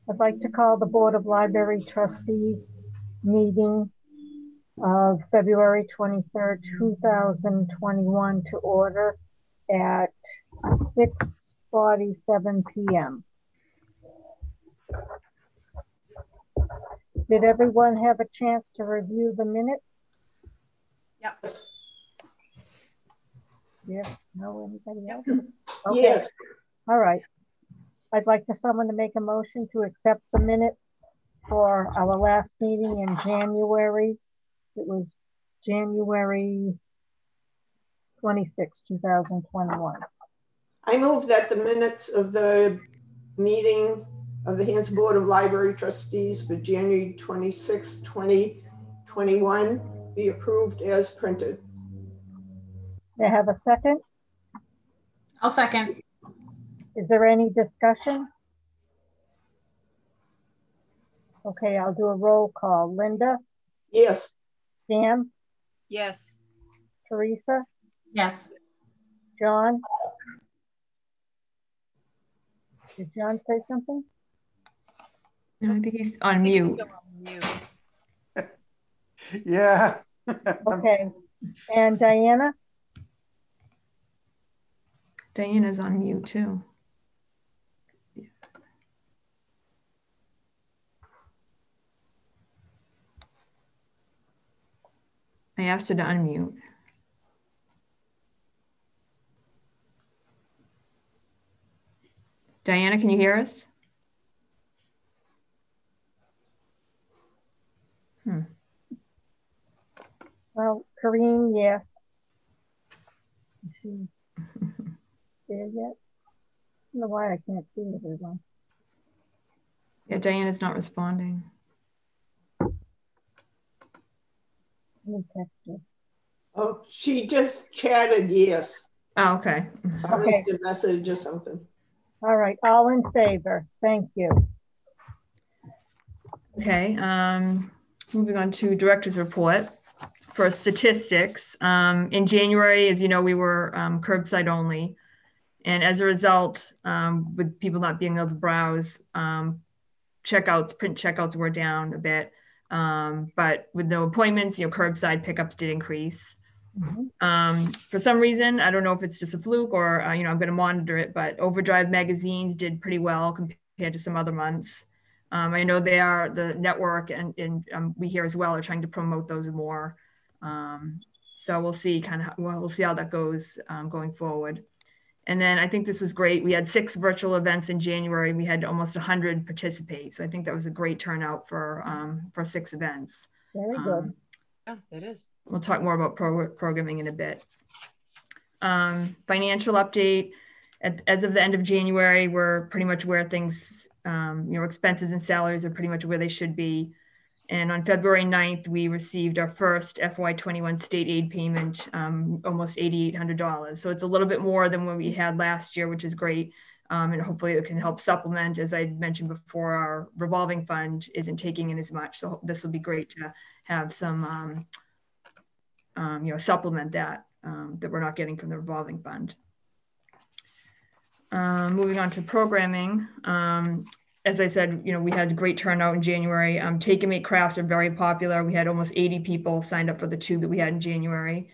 I'd like to call the Board of Library Trustees meeting of February 23rd, 2021 to order at 6:47 p.m. Did everyone have a chance to review the minutes? Yep. Yes, no, anybody else? Okay. Yes. All right. I'd like for someone to make a motion to accept the minutes for our last meeting in January. It was January 26, 2021. I move that the minutes of the meeting of the Hanson Board of Library Trustees for January 26, 2021 be approved as printed. May I have a second? I'll second. Is there any discussion? Okay, I'll do a roll call. Linda? Yes. Sam? Yes. Teresa? Yes. John? Did John say something? No, I think he's on mute. Yeah. Okay. And Diana? Diana's on mute too. I asked her to unmute. Diana, can you hear us? Well, Karine, yes. Is she there yet? I don't know why I can't see everyone. Yeah, Diana's not responding. Let me text her. Oh, she just chatted yes. Oh, okay. Okay. A message or something. All right, all in favor. Thank you. Okay, moving on to director's report. For statistics, in January, as you know, we were curbside only. And as a result, with people not being able to browse, print checkouts were down a bit. But with no appointments, curbside pickups did increase. Mm-hmm. For some reason, I don't know if it's just a fluke or, I'm going to monitor it, but Overdrive magazines did pretty well compared to some other months. I know they are the network and we here as well are trying to promote those more. So we'll see we'll see how that goes going forward. And then I think this was great. We had 6 virtual events in January. We had almost 100 participate. So I think that was a great turnout for 6 events. Very good. Yeah, it is. We'll talk more about programming in a bit. Financial update. As of the end of January, we're pretty much where things, expenses and salaries are pretty much where they should be. And on February 9th, we received our first FY21 state aid payment, almost $8,800. So it's a little bit more than what we had last year, which is great. And hopefully it can help supplement, as I mentioned before, our revolving fund isn't taking in as much. So this will be great to have some, supplement that we're not getting from the revolving fund. Moving on to programming. As I said, we had a great turnout in January. Take and make crafts are very popular. We had almost 80 people signed up for the 2 that we had in January.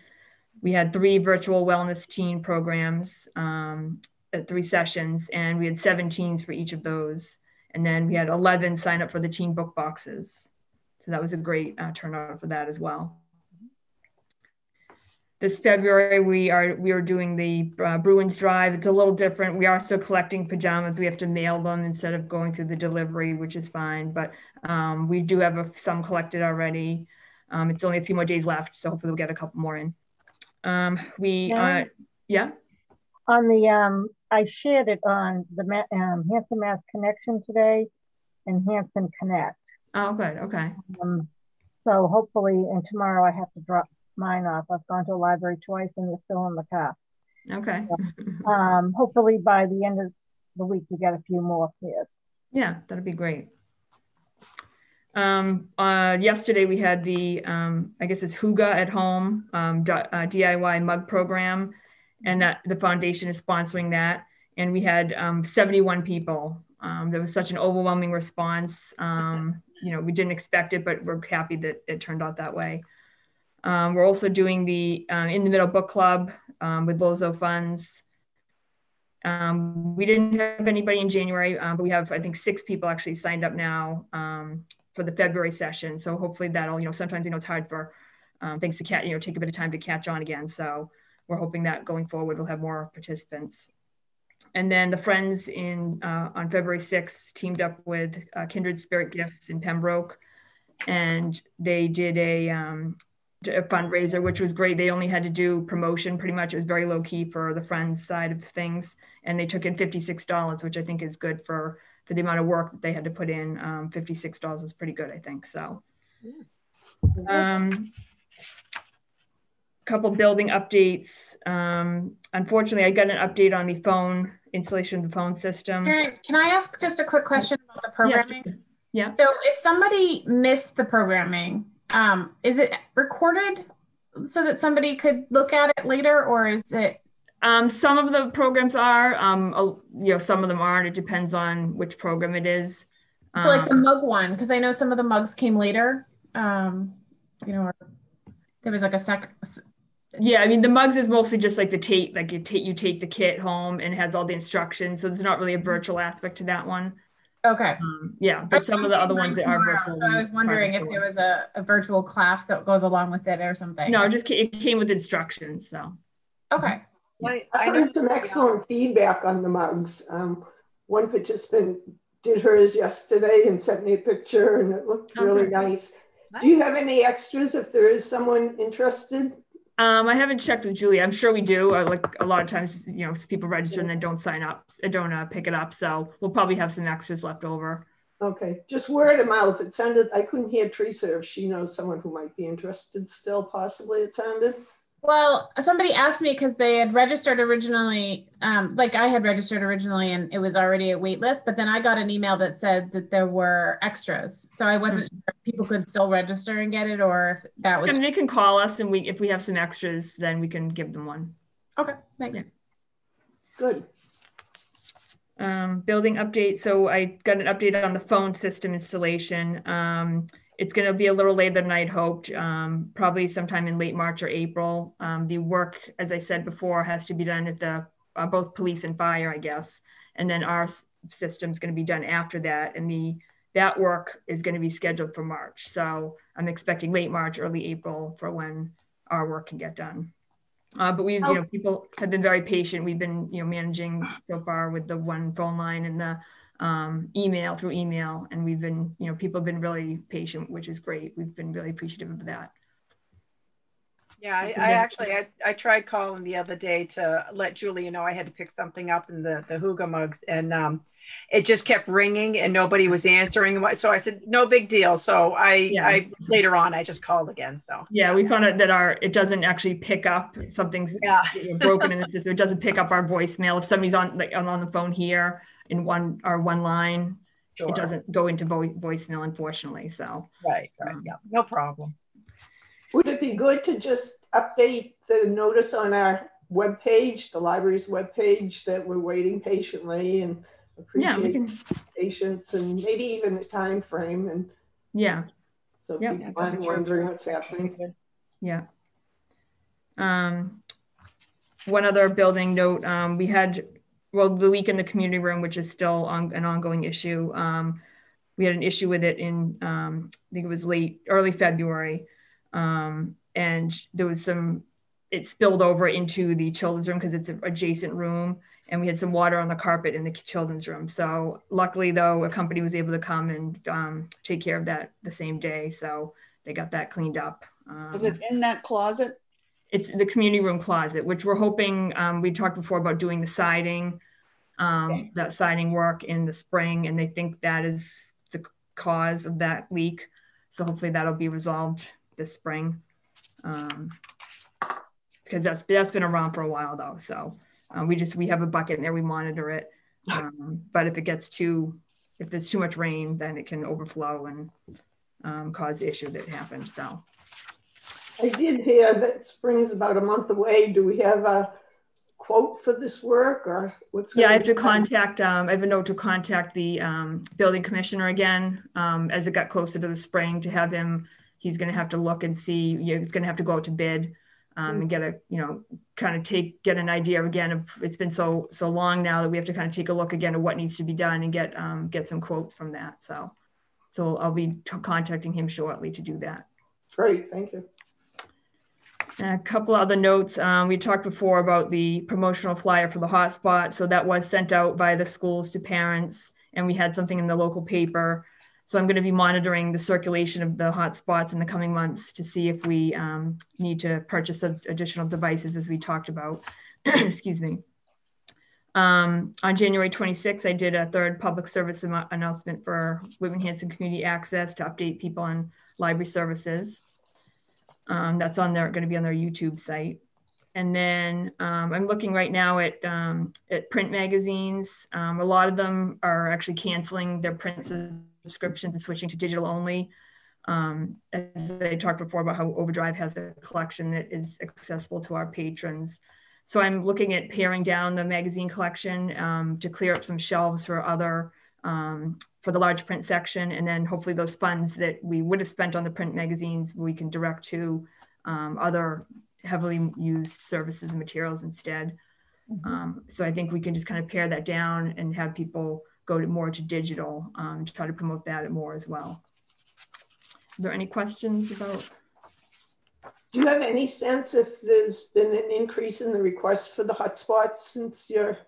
We had 3 virtual wellness teen programs at 3 sessions, and we had 7 teens for each of those. And then we had 11 sign up for the teen book boxes. So that was a great turnout for that as well. This February, we are doing the Bruins Drive. It's a little different. We are still collecting pajamas. We have to mail them instead of going through the delivery, which is fine. But we do have some collected already. It's only a few more days left, so hopefully we'll get a couple more in. Yeah. On the I shared it on the Hanson Mass Connection today and Hanson Connect. Oh, good. Okay. So hopefully, and tomorrow I have to drop mine off. I've gone to the library twice and they're still in the car. Okay. So, hopefully by the end of the week we get a few more pairs. Yeah, that'd be great. Yesterday we had the I guess it's Huga at Home DIY mug program, and that the foundation is sponsoring that, and we had 71 people There was such an overwhelming response. We didn't expect it, but we're happy that it turned out that way. We're also doing the In the Middle Book Club with Lozo funds. We didn't have anybody in January, but we have, I think, 6 people actually signed up now for the February session. So hopefully that'll, sometimes, it's hard for things to take a bit of time to catch on again. So we're hoping that going forward, we'll have more participants. And then the Friends on February 6th teamed up with Kindred Spirit Gifts in Pembroke, and they did a fundraiser, which was great. They only had to do promotion pretty much. It was very low key for the Friends side of things. And they took in $56, which I think is good for the amount of work that they had to put in. $56 is pretty good, I think. So couple building updates. Unfortunately, I got an update on the phone installation of the phone system. Can I ask just a quick question about the programming? Yeah. So if somebody missed the programming, is it recorded so that somebody could look at it later, or is it? Some of the programs are, some of them aren't. It depends on which program it is. So like the mug one, because I know some of the mugs came later. There was like a Yeah, I mean, the mugs is mostly just like the tape, like you take the kit home and it has all the instructions. So there's not really a virtual aspect to that one. Okay. Yeah, but some of the other ones that are virtual. So I was wondering if there was a virtual class that goes along with it or something. No, it came with instructions. So. Okay. I heard some excellent feedback on the mugs. One participant did hers yesterday and sent me a picture, and it looked really nice. Do you have any extras if there is someone interested? I haven't checked with Julie. I'm sure we do. Like a lot of times, people register and then don't sign up, don't pick it up. So we'll probably have some extras left over. Okay, just word of mouth. It sounded, I couldn't hear Teresa if she knows someone who might be interested still, possibly, it sounded. Well, somebody asked me because they had registered originally, like I had registered originally and it was already a wait list, but then I got an email that said that there were extras. So I wasn't sure if people could still register and get it, or if that was. And they can call us, and if we have some extras, then we can give them one. Okay, thanks. Yeah. Good. Building update. So I got an update on the phone system installation. It's going to be a little later than I'd hoped, probably sometime in late March or April. The work, as I said before, has to be done at the both police and fire, I guess. And then our system is going to be done after that. And that work is going to be scheduled for March. So I'm expecting late March, early April for when our work can get done. But we've, people have been very patient. We've been, managing so far with the one phone line and the through email, and we've been, people have been really patient, which is great. We've been really appreciative of that. Yeah, I actually tried calling the other day to let Julia know I had to pick something up in the Hygge mugs, and it just kept ringing and nobody was answering. So I said, no big deal. So I later on, I just called again. So yeah, we found out that it doesn't actually pick up, something's broken in the system. It doesn't pick up our voicemail. If somebody's on the phone here in one line, sure, it doesn't go into voicemail, unfortunately. So right, yeah, no problem. Would it be good to just update the notice on our webpage, the library's webpage, that we're waiting patiently and appreciate patience, and maybe even a time frame, and so people aren't wondering what's happening. Yeah. One other building note, we had the leak in the community room, which is still an ongoing issue. We had an issue with it in I think it was early February. And there was it spilled over into the children's room because it's an adjacent room, and we had some water on the carpet in the children's room. So luckily though, a company was able to come and take care of that the same day. So they got that cleaned up. Was it in that closet? It's the community room closet, which we're hoping, we talked before about doing the siding, that siding work in the spring, and they think that is the cause of that leak. So hopefully that'll be resolved this spring, because that's been around for a while though. So we have a bucket in there, we monitor it, but if there's too much rain, then it can overflow and cause the issue that happens. So I did hear that spring's about a month away. Do we have a quote for this work, or what's? Yeah, I have to contact, I have a note to contact the building commissioner again as it got closer to the spring to have him, he's gonna have to look and see, it's gonna have to go out to bid and get a, kind of get an idea again of, it's been so long now that we have to kind of take a look again at what needs to be done and get some quotes from that. So I'll be contacting him shortly to do that. Great, thank you. And a couple other notes. We talked before about the promotional flyer for the hotspot. So that was sent out by the schools to parents, and we had something in the local paper. So I'm going to be monitoring the circulation of the hotspots in the coming months to see if we need to purchase additional devices, as we talked about. Excuse me. On January 26th, I did a third public service announcement for Whitman Hanson Community Access to update people on library services. That's on there, going to be on their YouTube site. And then I'm looking right now at print magazines. A lot of them are actually canceling their print subscriptions and switching to digital only. As I talked before about how Overdrive has a collection that is accessible to our patrons. So I'm looking at paring down the magazine collection to clear up some shelves for other, for the large print section. And then hopefully those funds that we would have spent on the print magazines, we can direct to other heavily used services and materials instead. So I think we can just kind of pare that down and have people go more to digital to try to promote that more as well. Are there any questions about? Do you have any sense if there's been an increase in the request for the hotspots since your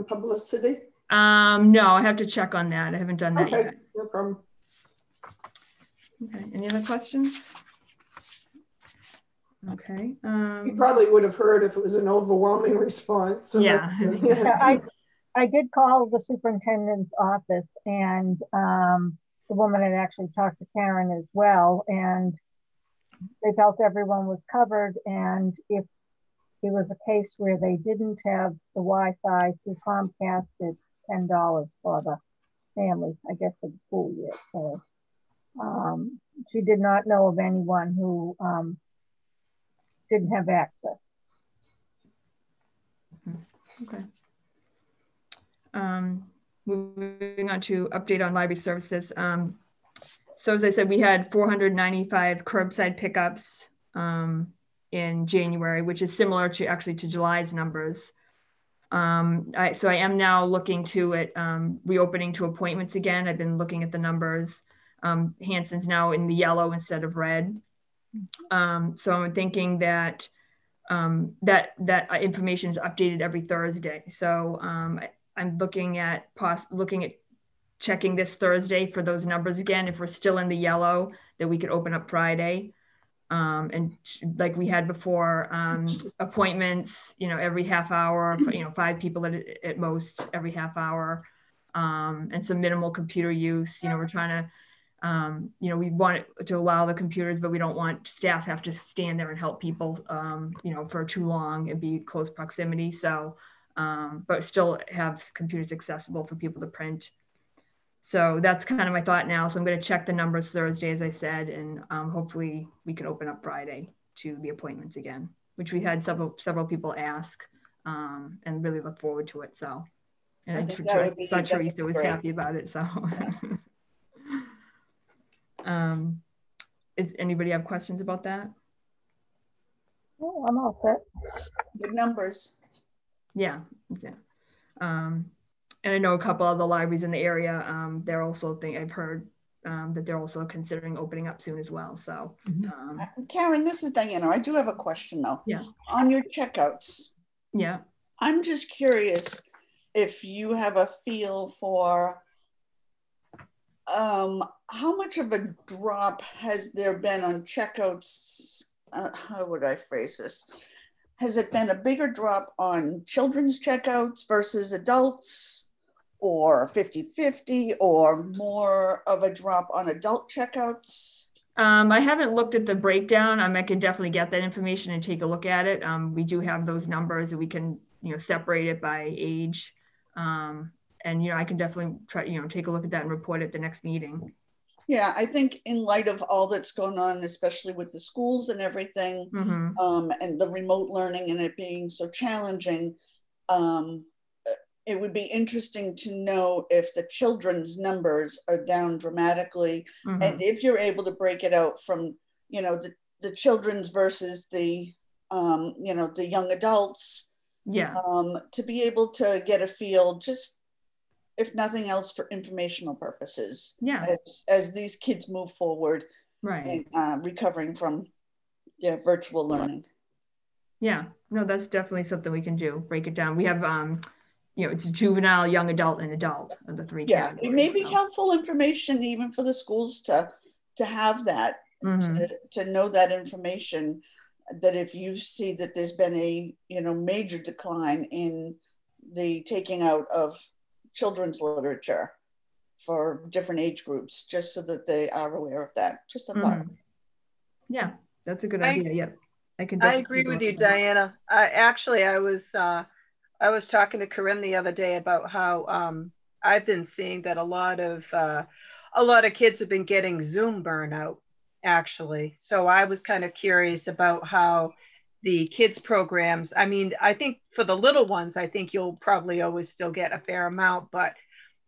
publicity? No, I have to check on that. I haven't done that yet. No problem. Okay, any other questions? Okay. You probably would have heard if it was an overwhelming response. So yeah. I did call the superintendent's office, and the woman had actually talked to Karen as well, and they felt everyone was covered. And if it was a case where they didn't have the Wi-Fi, the Comcast is $10 for the families, I guess, for the school year. So she did not know of anyone who didn't have access. Okay. Moving on to update on library services. So as I said, we had 495 curbside pickups in January, which is similar to actually to July's numbers. So I am now looking to it reopening to appointments again. I've been looking at the numbers. Hanson's now in the yellow instead of red. So I'm thinking that that information is updated every Thursday. So I'm looking at checking this Thursday for those numbers again. If we're still in the yellow, that we could open up Friday. And like we had before, appointments, every half hour, 5 people at most every half hour, and some minimal computer use. We're trying to, we want to allow the computers, but we don't want staff have to stand there and help people, for too long and be close proximity. So, but still have computers accessible for people to print. So that's kind of my thought now. So I'm going to check the numbers Thursday, as I said, and hopefully we can open up Friday to the appointments again, which we had several people ask, and really look forward to it. So, and Teresa was happy about it. So, does anybody have questions about that? Oh, I'm all set. Good numbers. Yeah. And I know a couple of the libraries in the area, they're also I've heard that they're also considering opening up soon as well. So, Karen, this is Diana. I do have a question though. Yeah. On your checkouts. Yeah. I'm just curious if you have a feel for how much of a drop has there been on checkouts? How would I phrase this? Has it been a bigger drop on children's checkouts versus adults, or 50-50, or more of a drop on adult checkouts? I haven't looked at the breakdown. I can definitely get that information and take a look at it. We do have those numbers and we can, separate it by age. And, I can definitely try, take a look at that and report at the next meeting. Yeah, I think in light of all that's going on, especially with the schools and everything, and the remote learning and it being so challenging, it would be interesting to know if the children's numbers are down dramatically, and if you're able to break it out from, you know, the children's versus the, you know, the young adults. Yeah. To be able to get a feel, just if nothing else, for informational purposes. Yeah. As these kids move forward, right, and recovering from virtual learning. Yeah, no, that's definitely something we can do. Break it down. We have, you know, it's juvenile, young adult, and adult are the three categories. It may be helpful information even for the schools to have that, to know that information, that if you see that there's been a, you know, major decline in the taking out of children's literature for different age groups, just so that they are aware of that. Just a thought. Yeah, that's a good idea. Yep. I agree with you, Diana. I was talking to Corinne the other day about how I've been seeing that a lot of kids have been getting Zoom burnout, actually. So I was kind of curious about how the kids programs, I mean, I think for the little ones, I think you'll probably always still get a fair amount, but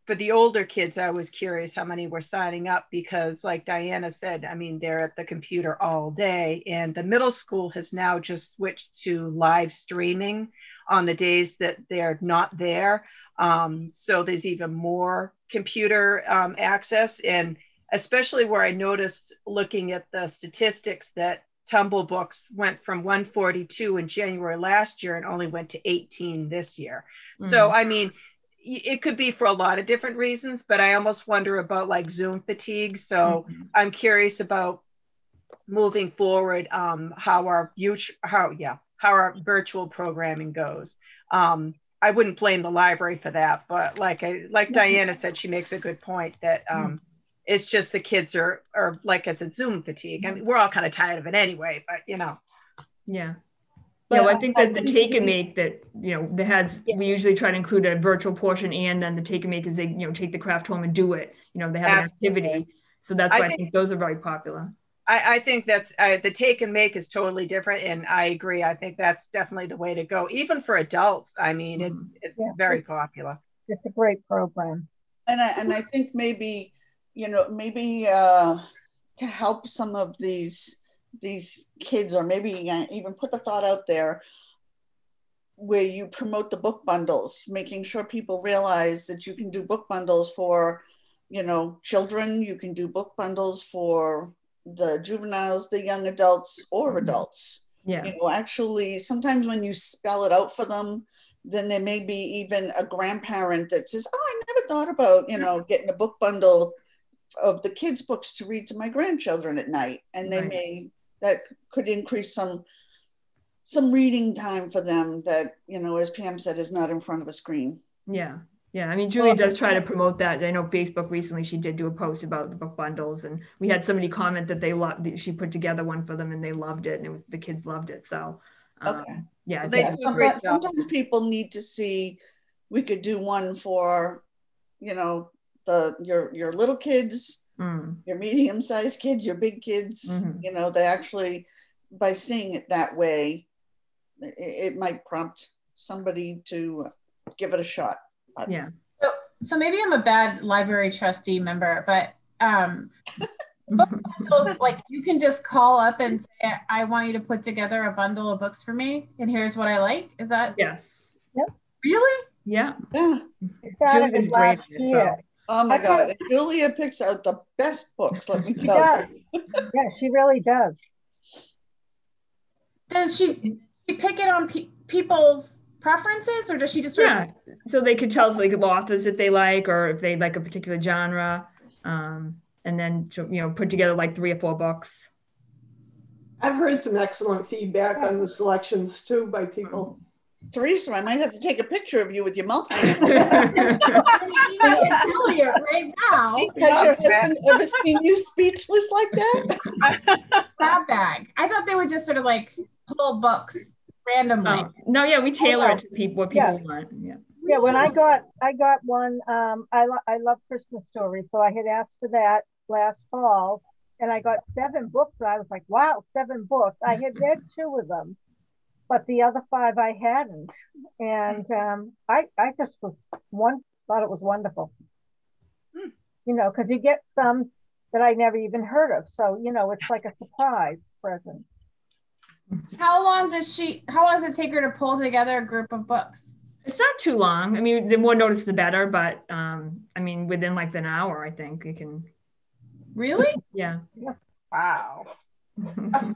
for the older kids, I was curious how many were signing up, because like Diana said, I mean, they're at the computer all day, and the middle school has now just switched to live streaming on the days that they're not there. So there's even more computer access, and especially where I noticed looking at the statistics that Tumble Books went from 142 in January last year and only went to 18 this year. So, I mean, it could be for a lot of different reasons, but I almost wonder about like Zoom fatigue. So I'm curious about moving forward, how our virtual programming goes. I wouldn't blame the library for that, but like Diana said, she makes a good point that it's just the kids are like I said, Zoom fatigue. I mean, we're all kind of tired of it anyway, but you know. Yeah. But yeah, well, I think that the take and make that, you know, we usually try to include a virtual portion, and then the take and make is they, you know, take the craft home and do it. You know, they have an activity. So that's why I think those are very popular. I think that's the take and make is totally different. And I agree. I think that's definitely the way to go. Even for adults. I mean, it's very popular. It's a great program. And I think maybe, you know, to help some of these kids, or maybe even put the thought out there where you promote the book bundles, making sure people realize that you can do book bundles for, you know, children, you can do book bundles for the juveniles, the young adults, or adults. Yeah. You know, actually, sometimes when you spell it out for them, then there may be even a grandparent that says, oh, I never thought about, you know, getting a book bundle of the kids' books to read to my grandchildren at night. And that could increase some reading time for them that, you know, as Pam said, is not in front of a screen. Yeah. Yeah. I mean, Julie does try to promote that. I know Facebook recently, she did do a post about the book bundles, and we had somebody comment that she put together one for them and they loved it, and the kids loved it. So, sometimes people need to see, we could do one for, you know, your little kids, your medium-sized kids, your big kids, you know, they actually, by seeing it that way, it might prompt somebody to give it a shot. Yeah. So maybe I'm a bad library trustee member, but book bundles, like you can just call up and say, I want you to put together a bundle of books for me, and here's what I like. Is that? Yes. Yep. Really? Yeah. Julie's great. So. Oh my God. Julia picks out the best books, let me tell you. Yeah, she really does. Does she pick it on people's preferences, or does she just so they could tell us like authors that they like, or if they like a particular genre, and then you know, put together like 3 or 4 books. I've heard some excellent feedback on the selections too by people. Teresa, I might have to take a picture of you with your mouth hanging. Right now. Has your husband ever seen you speechless like that? That bag. I thought they would just sort of like pull books randomly. No, yeah, we tailor it to what people want. Yeah. Yeah, when I got one, I love Christmas stories, so I had asked for that last fall, and I got 7 books, and I was like, wow, 7 books. I had read 2 of them, but the other 5 I hadn't. And I just thought it was wonderful. You know, because you get some that I never even heard of. So, you know, it's like a surprise present. How long does it take her to pull together a group of books? It's not too long. I mean, the more notice, the better. But I mean, within like an hour, I think you can. Really? Yeah. Wow.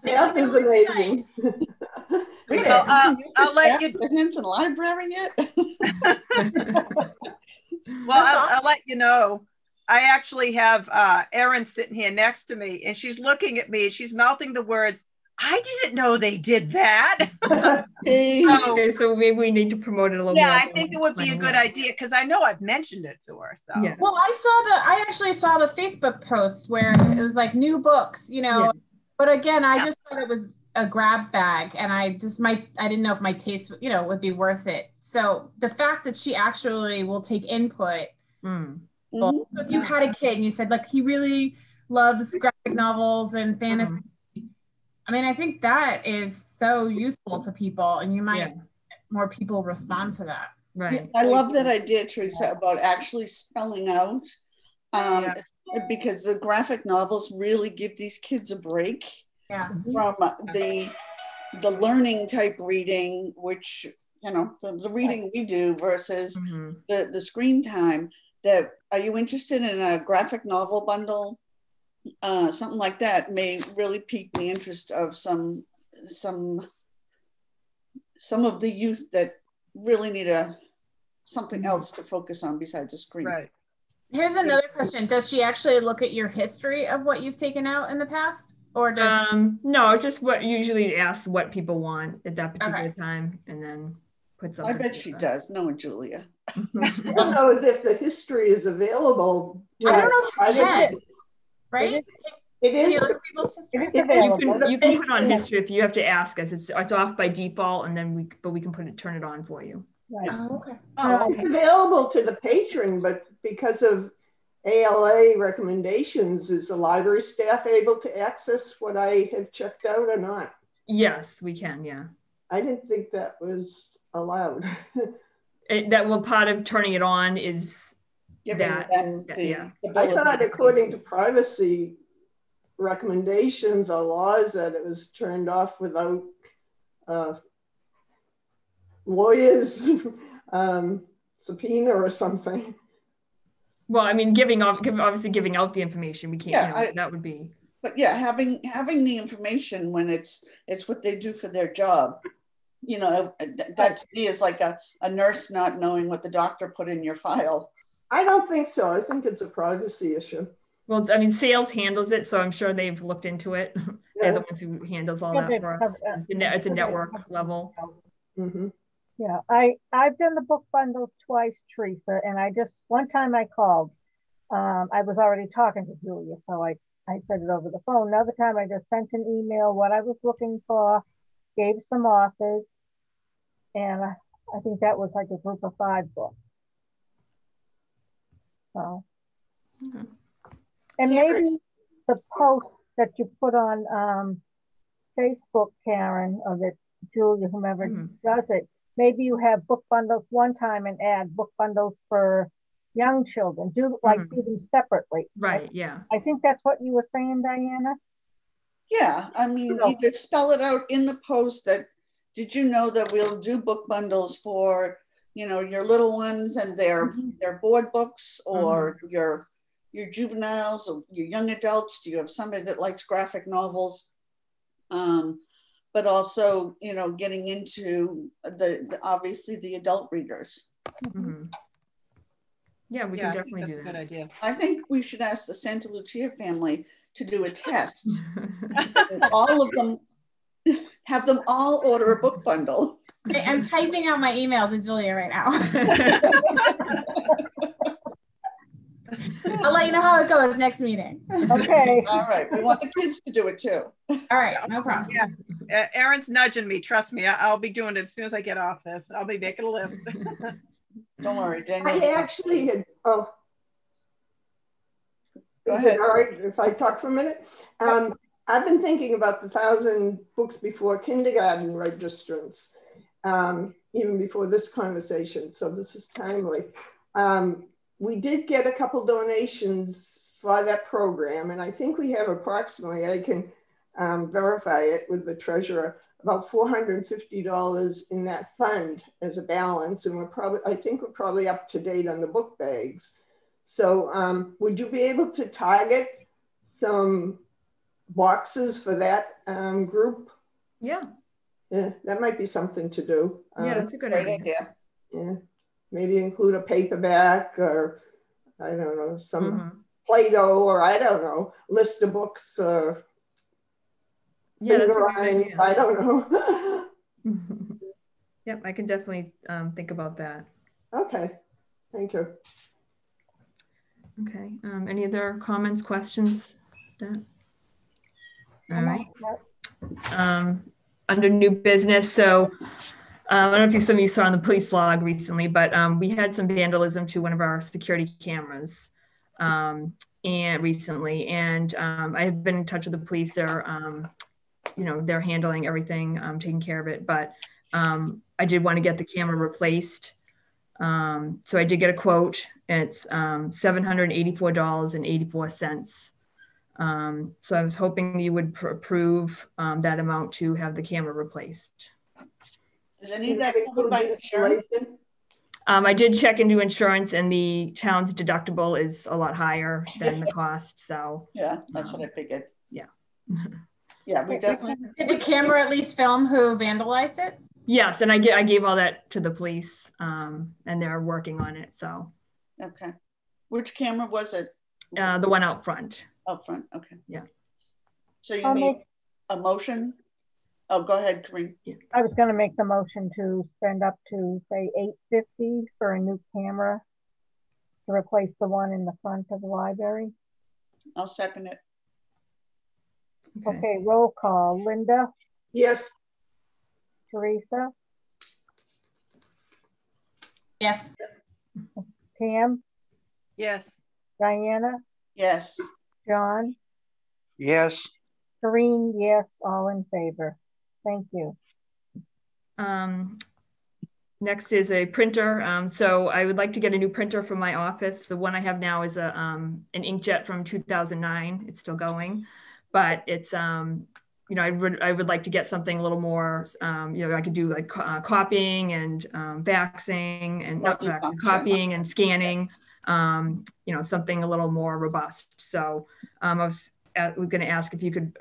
Staff is amazing. Well, I'll let you. The Hanson Library yet? Well, I'll let you know. I actually have Erin sitting here next to me, and she's looking at me. She's mouthing the words, "I didn't know they did that." Okay, so maybe we need to promote it a little more. Yeah, I think it would be a good idea because I know I've mentioned it to her. So. Yeah. Well, I actually saw the Facebook post where it was like new books, you know. Yeah. But again, I just thought it was a grab bag, and I didn't know if my taste, you know, would be worth it. So the fact that she actually will take input. So if you had a kid and you said, like, he really loves graphic novels and fantasy. I mean, I think that is so useful to people, and you might more people respond to that. Right. I love that idea, Teresa, about actually spelling out, because the graphic novels really give these kids a break from the learning type reading, which, you know, the reading we do versus the screen time. That, are you interested in a graphic novel bundle? Something like that may really pique the interest of some of the youth that really need something else to focus on besides the screen. Right. Here's another question. Does she actually look at your history of what you've taken out in the past? Or does no, it's just what usually asks what people want at that particular time, and then put something. I bet she does. No, Julia. I don't know as if the history is available. I don't know if yet, right? It is. You can put on history if you have to ask us. It's off by default, and then we can turn it on for you. Right. Oh, okay. It's available to the patron, but because of ALA recommendations, is the library staff able to access what I have checked out or not? Yes, we can. Yeah. I didn't think that was allowed. Part of turning it on is giving them the I thought, according to privacy recommendations or laws, that it was turned off without lawyers subpoena or something. Well, I mean, obviously giving out the information, we can't. That would be. But yeah, having the information when it's what they do for their job. You know, that to me is like a nurse not knowing what the doctor put in your file. I don't think so. I think it's a privacy issue. Well, I mean, sales handles it, so I'm sure they've looked into it. They're the ones who handles all that for us at the network level. Yeah, I've done the book bundles twice, Teresa, and one time I called. I was already talking to Julia, so I said it over the phone. Another time I just sent an email, what I was looking for, gave some authors, and I think that was like a group of 5 books. So, and maybe the post that you put on Facebook, Karen, or that Julia, whomever does it, maybe you have book bundles one time and add book bundles for young children. Do them separately. Right. Yeah. I think that's what you were saying, Diana. Yeah, I mean, either spell it out in the post that, did you know that we'll do book bundles for, you know, your little ones and their board books, or your juveniles or your young adults? Do you have somebody that likes graphic novels? But also, you know, getting into the obviously the adult readers. Yeah, we can definitely do that. Good idea. I think we should ask the Santa Lucia family to do a test. All of them, have them all order a book bundle. Okay, I'm typing out my email to Julia right now. I'll let you know how it goes next meeting. Okay. All right. We want the kids to do it too. All right. No problem. Yeah. Erin's nudging me. Trust me. I'll be doing it as soon as I get off this. I'll be making a list. Don't worry, Daniel. I actually had, Go is ahead. it all right if I talk for a minute? I've been thinking about the 1,000 books before kindergarten registrants, even before this conversation, so this is timely. We did get a couple donations for that program, and I think we have approximately, I can verify it with the treasurer, about $450 in that fund as a balance, and I think we're probably up to date on the book bags. So would you be able to target some boxes for that group? Yeah. Yeah, that might be something to do. Yeah, that's a good idea. Yeah, maybe include a paperback, or I don't know, some Play-Doh, or I don't know, list of books, or finger irons, I don't know. Yep, I can definitely think about that. Okay, thank you. Okay, any other comments, questions? All right. Under new business, so I don't know if some of you saw on the police log recently, but we had some vandalism to one of our security cameras and recently, and I have been in touch with the police. They're, they're handling everything, taking care of it, but I did want to get the camera replaced. So I did get a quote. It's $784.84. So I was hoping you would approve that amount to have the camera replaced. Does any of that covered by insurance? I did check into insurance, and the town's deductible is a lot higher than the cost. So yeah, that's what I figured. Yeah. Yeah, we definitely. Did the camera at least film who vandalized it? Yes, and I gave all that to the police, and they're working on it. So. Okay. Which camera was it? The one out front. Out front. Okay. Yeah. So you made a motion. Oh, go ahead, Corinne. Yeah. I was going to make the motion to spend up to say $850 for a new camera to replace the one in the front of the library. I'll second it. Okay, roll call. Linda? Yes. Teresa? Yes. Pam? Yes. Diana? Yes. John? Yes. Corinne, yes, all in favor. Thank you. Next is a printer. So I would like to get a new printer for my office. The one I have now is an inkjet from 2009. It's still going, but it's, I would like to get something a little more, I could do like copying and faxing and not faxing, copying and scanning, something a little more robust. So I was going to ask if you could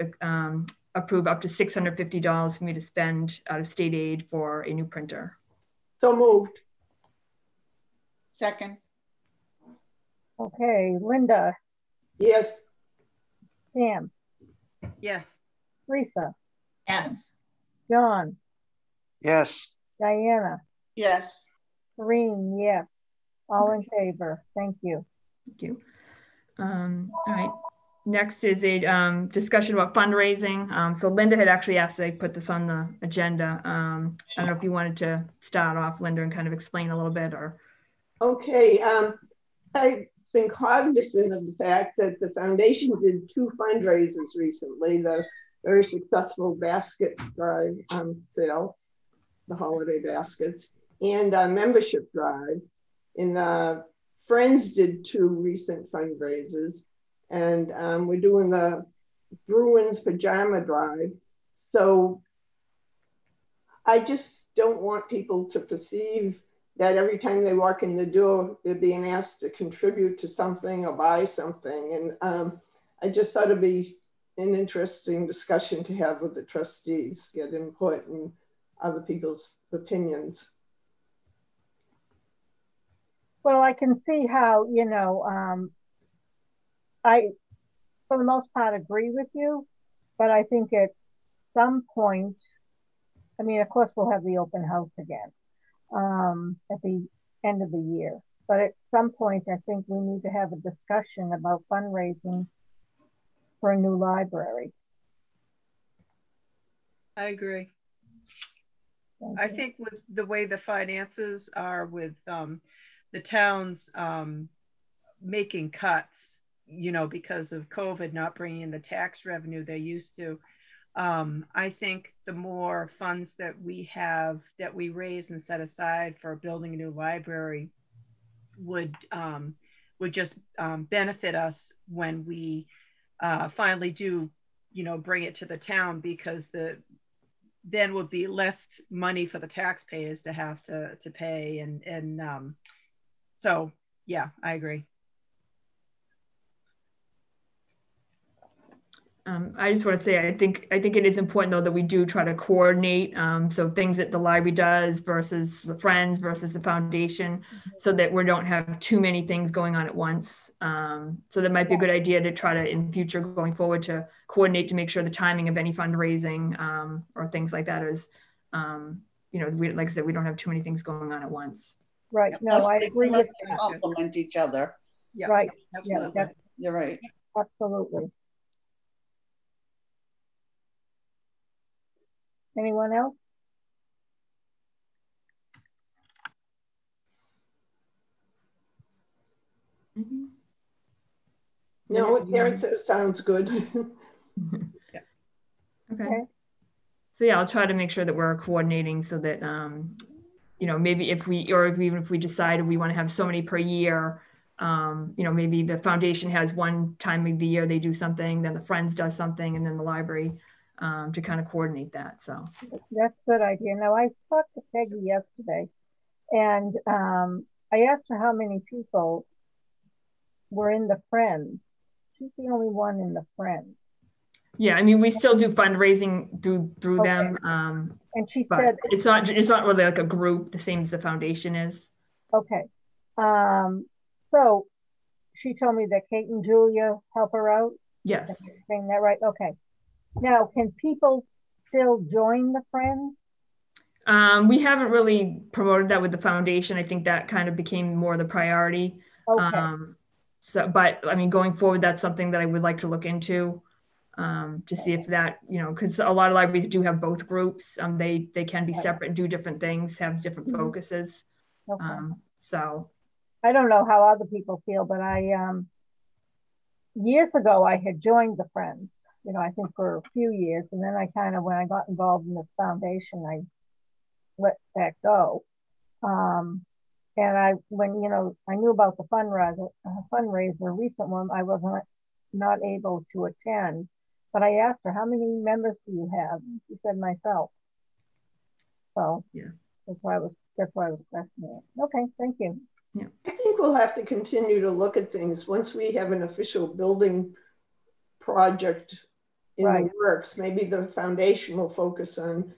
approve up to $650 for me to spend out of state aid for a new printer. So moved. Second. Okay, Linda. Yes. Pam. Yes. Teresa. Yes. John. Yes. Diana. Yes. Corinne, yes. All in favor. Thank you. Thank you. All right. Next is a discussion about fundraising. So Linda had actually asked that I put this on the agenda. I don't know if you wanted to start off, Linda, and kind of explain a little bit, or. Okay. I've been cognizant of the fact that the foundation did 2 fundraisers recently, the very successful basket drive sale, the holiday baskets, and a membership drive. And the Friends did 2 recent fundraisers. And we're doing the Bruins pajama drive. So I just don't want people to perceive that every time they walk in the door, they're being asked to contribute to something or buy something. And I just thought it'd be an interesting discussion to have with the trustees, get input and other people's opinions. Well, I can see how, I, for the most part, agree with you, but I think at some point, of course, we'll have the open house again at the end of the year. But at some point, I think we need to have a discussion about fundraising for a new library. I agree. I think with the way the finances are with the towns making cuts, you know, because of COVID not bringing in the tax revenue they used to. I think the more funds that we have, that we raise and set aside for building a new library would just benefit us when we finally do, you know, bring it to the town, because then would be less money for the taxpayers to have to pay, and so yeah, I agree. I just want to say, I think it is important though that we do try to coordinate. So things that the library does versus the Friends versus the foundation, so that we don't have too many things going on at once. So that might be a good idea to try to, in future going forward, to coordinate to make sure the timing of any fundraising or things like that is, you know, like I said, we don't have too many things going on at once. Right. No, I agree with that. Complement each other. Yeah. Right. Absolutely. Yeah, you're right. Absolutely. Anyone else? Mm-hmm. No, what Karen says sounds good. Yeah. Okay. So yeah, I'll try to make sure that we're coordinating so that, you know, maybe even if we decide we want to have so many per year, you know, maybe the foundation has one time of the year they do something, then the Friends does something, and then the library, to kind of coordinate that. So that's a good idea. Now, I talked to Peggy yesterday, and I asked her how many people were in the Friends. She's the only one in the Friends. Yeah, I mean, we still do fundraising through them, and she but said it's not really like a group the same as the foundation is. Okay, so she told me that Kate and Julia help her out. Yes. Am I saying that right? Okay. Now, can people still join the Friends? We haven't really promoted that with the foundation. I think that kind of became more the priority. Okay. So, but I mean, going forward, that's something that I would like to look into, to see if that, you know, because a lot of libraries do have both groups. They can be separate and do different things, have different focuses. Okay. So I don't know how other people feel, but I years ago I had joined the Friends, you know, I think for a few years, and then I kind of, when I got involved in the foundation, I let that go. And when, you know, I knew about the fundraiser, recent one, I wasn't not able to attend, but I asked her, how many members do you have? She said, myself. So yeah, that's why I was questioning it. Okay, thank you. Yeah. I think we'll have to continue to look at things once we have an official building project in the works. Maybe the foundation will focus on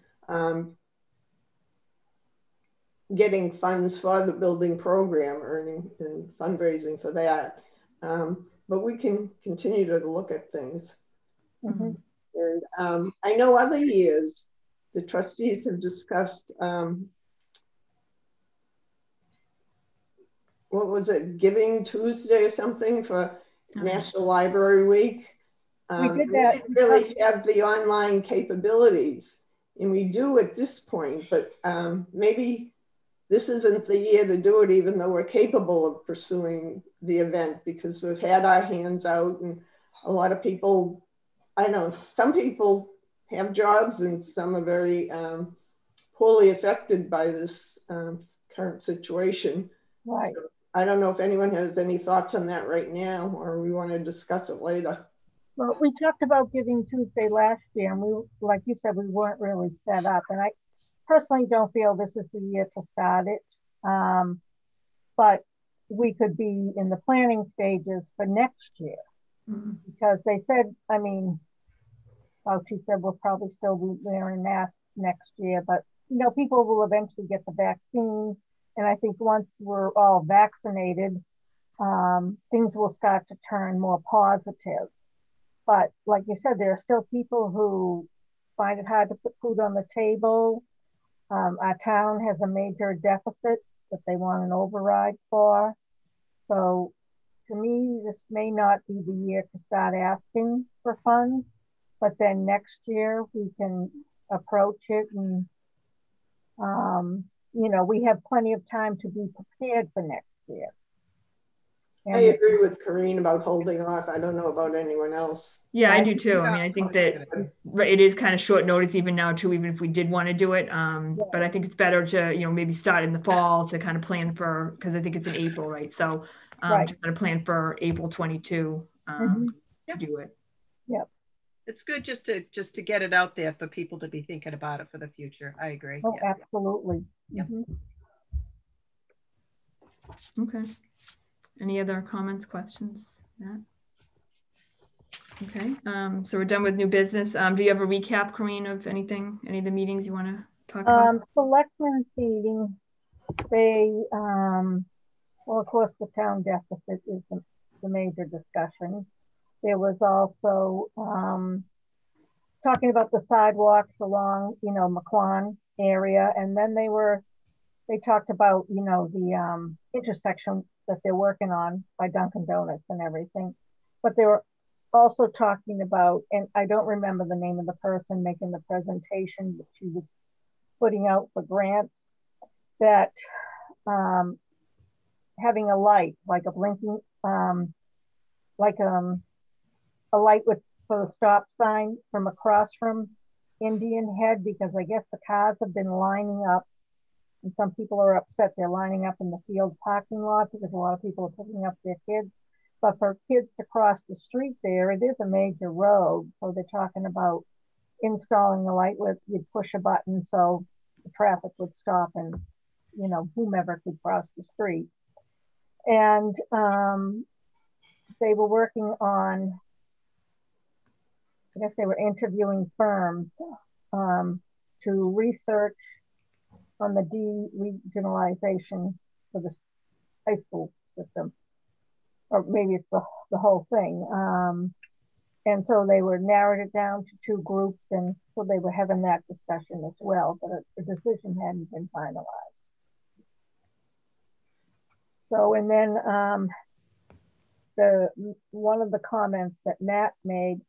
getting funds for the building program, earning and fundraising for that. But we can continue to look at things. Mm-hmm. And I know other years the trustees have discussed, what was it, Giving Tuesday or something for National Library Week. We did that. We didn't really have the online capabilities, and we do at this point, but maybe this isn't the year to do it, even though we're capable of pursuing the event, because we've had our hands out, and a lot of people, I know some people have jobs and some are very poorly affected by this current situation. Right. So I don't know if anyone has any thoughts on that right now, or we want to discuss it later. Well, we talked about Giving Tuesday last year, and we, like you said, we weren't really set up. And I personally don't feel this is the year to start it. But we could be in the planning stages for next year, because they said, I mean, Fauci said we'll probably still be wearing masks next year, but you know, people will eventually get the vaccine. And I think once we're all vaccinated, things will start to turn more positive. But like you said, there are still people who find it hard to put food on the table. Our town has a major deficit that they want an override for. So to me, this may not be the year to start asking for funds, but then next year we can approach it, and you know, we have plenty of time to be prepared for next year. I agree with Corinne about holding off. I don't know about anyone else. Yeah, I do too. I mean, I think that it is kind of short notice even now too, even if we did want to do it. But I think it's better to, maybe start in the fall to kind of plan for, because I think it's in April, right? So to kind of plan for April 22 to do it. Yep. It's good just to get it out there for people to be thinking about it for the future. I agree. Oh, yeah. Absolutely. Yep. Okay. Any other comments, questions, Matt? Okay, so we're done with new business. Do you have a recap, Corinne, of anything, any of the meetings you want to talk about? Selectmen's meeting, they, well, of course, the town deficit is the major discussion. There was also talking about the sidewalks along, McQuon area, and then they talked about, the intersection that they're working on by Dunkin' Donuts and everything. But they were also talking about, and I don't remember the name of the person making the presentation that she was putting out for grants, that having a light, like a blinking, like a light for the stop sign from across from Indian Head, because I guess the cars have been lining up. And some people are upset they're lining up in the field parking lot because a lot of people are picking up their kids. But for kids to cross the street there, it is a major road. So they're talking about installing a light where you'd push a button so the traffic would stop and, whomever could cross the street. And they were working on, I guess they were interviewing firms to research on the de-regionalization for the high school system, or maybe it's the whole thing. And so they were narrowed it down to 2 groups, and so they were having that discussion as well, but the decision hadn't been finalized. So, and then one of the comments that Matt made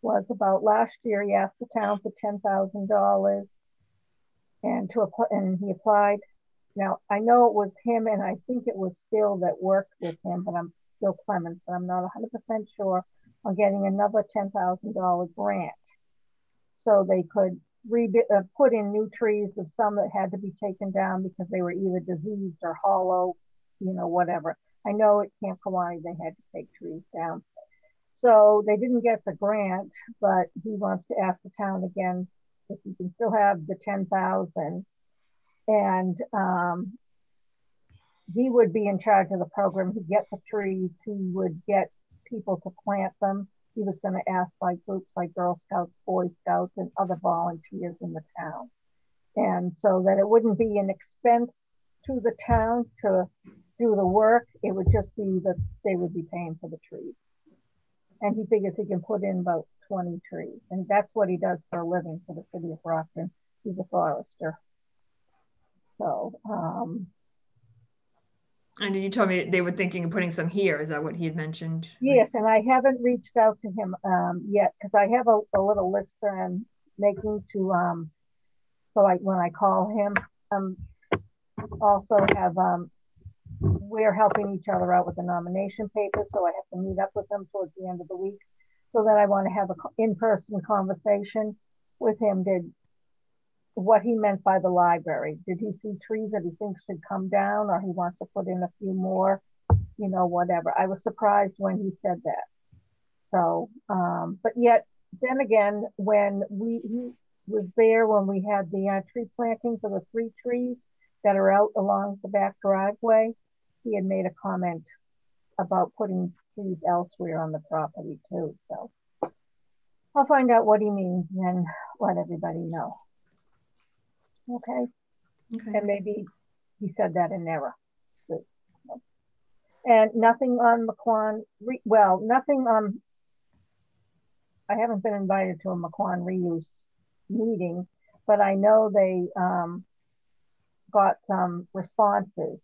was about last year he asked the town for $10,000 and he applied. Now I know it was him, and I think it was Phil that worked with him, but I'm Phil Clements, but I'm not 100% sure on getting another $10,000 grant, so they could put in new trees of some that had to be taken down because they were either diseased or hollow, whatever. I know at Camp Kawani they had to take trees down, so they didn't get the grant, but he wants to ask the town again if you can still have the 10,000, and he would be in charge of the program. He'd get the trees, he would get people to plant them. He was going to ask like groups like Girl Scouts, Boy Scouts, and other volunteers in the town. And so that it wouldn't be an expense to the town to do the work. It would just be that they would be paying for the trees. And he figures he can put in about 20 trees. And that's what he does for a living for the city of Brockton. He's a forester. So, and you told me they were thinking of putting some here. Is that what he had mentioned? Yes, and I haven't reached out to him yet, because I have a little list that I'm making to, so when I call him, also have, we're helping each other out with the nomination papers, so I have to meet up with them towards the end of the week. So that I want to have an in-person conversation with him. What he meant by the library. Did he see trees that he thinks should come down, or he wants to put in a few more, whatever. I was surprised when he said that. So, but yet, then again, when he was there when we had the tree planting for the 3 trees that are out along the back driveway, he had made a comment about putting trees elsewhere on the property too. So I'll find out what he means and let everybody know. Okay. And maybe he said that in error. And nothing on McQuon, nothing on, I haven't been invited to a McQuon reuse meeting, but I know they got some responses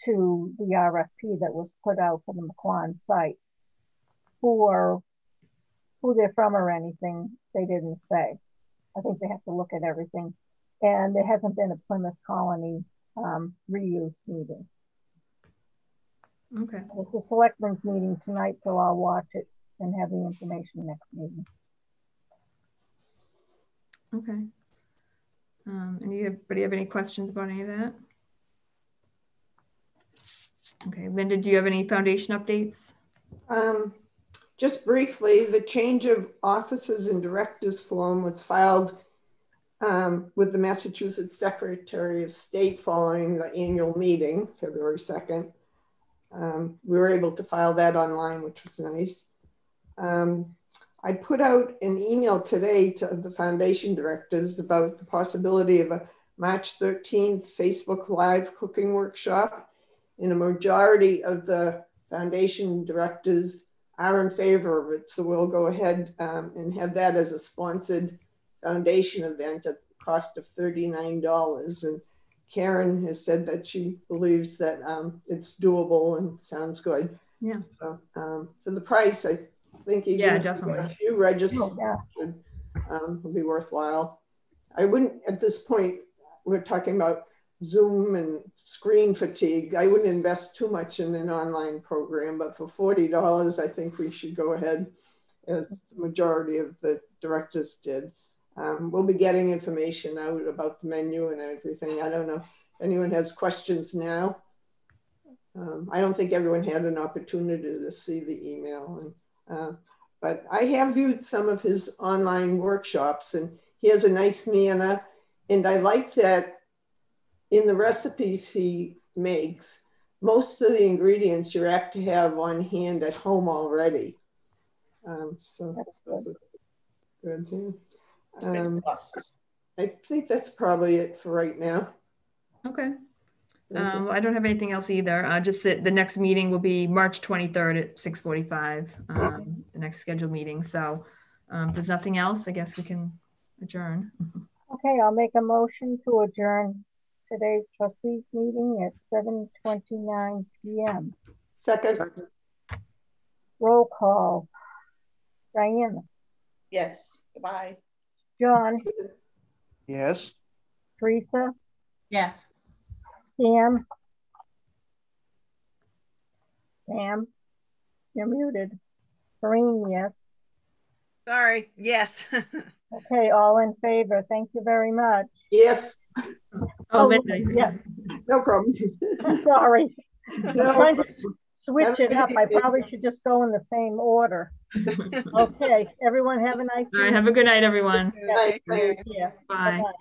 to the RFP that was put out for the McQuon site. Who they're from or anything, they didn't say. I think they have to look at everything. And there hasn't been a Plymouth Colony reuse meeting. Okay. It's a selectmen's meeting tonight, so I'll watch it and have the information next meeting. Okay. Anybody have any questions about any of that? Okay, Linda, do you have any foundation updates? Just briefly, the change of officers and directors form was filed with the Massachusetts Secretary of State following the annual meeting, February 2nd. We were able to file that online, which was nice. I put out an email today to the foundation directors about the possibility of a March 13th Facebook Live cooking workshop, and a majority of the foundation directors are in favor of it. So we'll go ahead and have that as a sponsored foundation event at the cost of $39. And Karen has said that she believes that it's doable and sounds good. Yeah. So for the price, I think even yeah, definitely. a few registered Yeah. will be worthwhile. I wouldn't, at this point, we're talking about Zoom and screen fatigue. I wouldn't invest too much in an online program, but for $40, I think we should go ahead, as the majority of the directors did. We'll be getting information out about the menu and everything. I don't know if anyone has questions now. I don't think everyone had an opportunity to see the email. But I have viewed some of his online workshops, and he has a nice manner. And I like that in the recipes he makes, most of the ingredients you're apt to have on hand at home already. So that's good too. I think that's probably it for right now. Okay. I don't have anything else either. Just that the next meeting will be March 23rd at 6:45, the next scheduled meeting. So if there's nothing else, I guess we can adjourn. Okay, I'll make a motion to adjourn today's trustees meeting at 7:29 p.m. Second. Roll call. Diana. Yes, goodbye. John. Yes. Teresa. Yes. Sam. Sam. You're muted. Doreen, yes. Sorry. Yes. Okay, all in favor. Thank you very much. Yes. Oh, Linda. Yeah. No problem. Sorry. I'm trying to switch it up. I Everybody- probably should just go in the same order. Okay, everyone have a nice All right, have a good night, everyone. day. Bye. Yeah. Bye. Bye-bye.